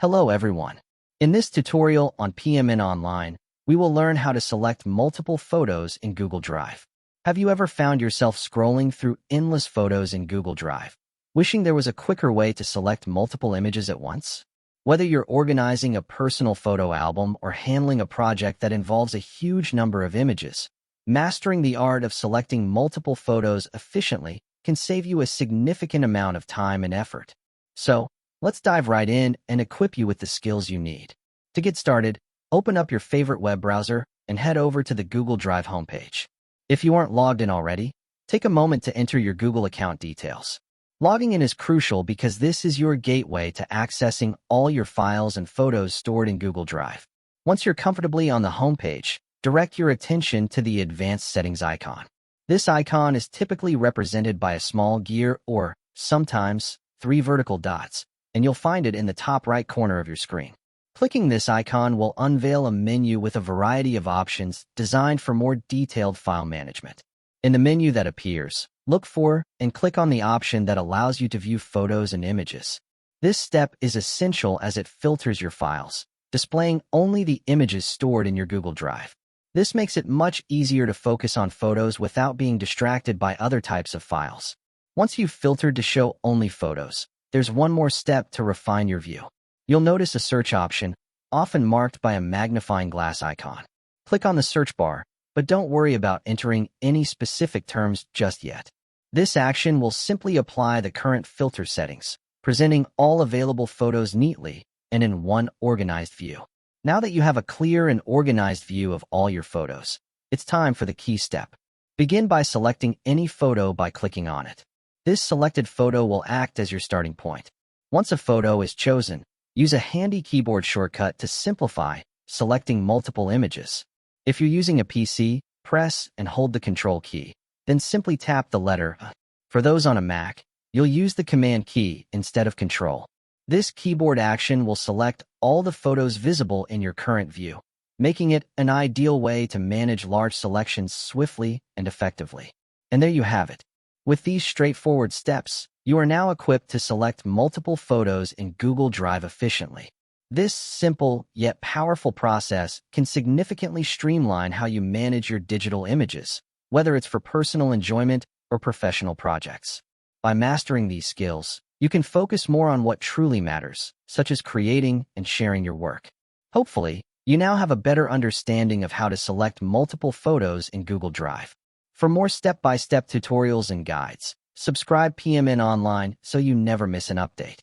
Hello everyone. In this tutorial on PMN Online, we will learn how to select multiple photos in Google Drive. Have you ever found yourself scrolling through endless photos in Google Drive, wishing there was a quicker way to select multiple images at once? Whether you're organizing a personal photo album or handling a project that involves a huge number of images, mastering the art of selecting multiple photos efficiently can save you a significant amount of time and effort. So, let's dive right in and equip you with the skills you need. To get started, open up your favorite web browser and head over to the Google Drive homepage. If you aren't logged in already, take a moment to enter your Google account details. Logging in is crucial because this is your gateway to accessing all your files and photos stored in Google Drive. Once you're comfortably on the homepage, direct your attention to the Advanced Settings icon. This icon is typically represented by a small gear or, sometimes, 3 vertical dots, and you'll find it in the top right corner of your screen. Clicking this icon will unveil a menu with a variety of options designed for more detailed file management. In the menu that appears, look for and click on the option that allows you to view photos and images. This step is essential as it filters your files, displaying only the images stored in your Google Drive. This makes it much easier to focus on photos without being distracted by other types of files. Once you've filtered to show only photos, there's one more step to refine your view. You'll notice a search option, often marked by a magnifying glass icon. Click on the search bar, but don't worry about entering any specific terms just yet. This action will simply apply the current filter settings, presenting all available photos neatly and in one organized view. Now that you have a clear and organized view of all your photos, it's time for the key step. Begin by selecting any photo by clicking on it. This selected photo will act as your starting point. Once a photo is chosen, use a handy keyboard shortcut to simplify selecting multiple images. If you're using a PC, press and hold the Control key, then simply tap the letter A. For those on a Mac, you'll use the Command key instead of Control. This keyboard action will select all the photos visible in your current view, making it an ideal way to manage large selections swiftly and effectively. And there you have it. With these straightforward steps, you are now equipped to select multiple photos in Google Drive efficiently. This simple yet powerful process can significantly streamline how you manage your digital images, whether it's for personal enjoyment or professional projects. By mastering these skills, you can focus more on what truly matters, such as creating and sharing your work. Hopefully, you now have a better understanding of how to select multiple photos in Google Drive. For more step-by-step tutorials and guides, subscribe PMN Online so you never miss an update.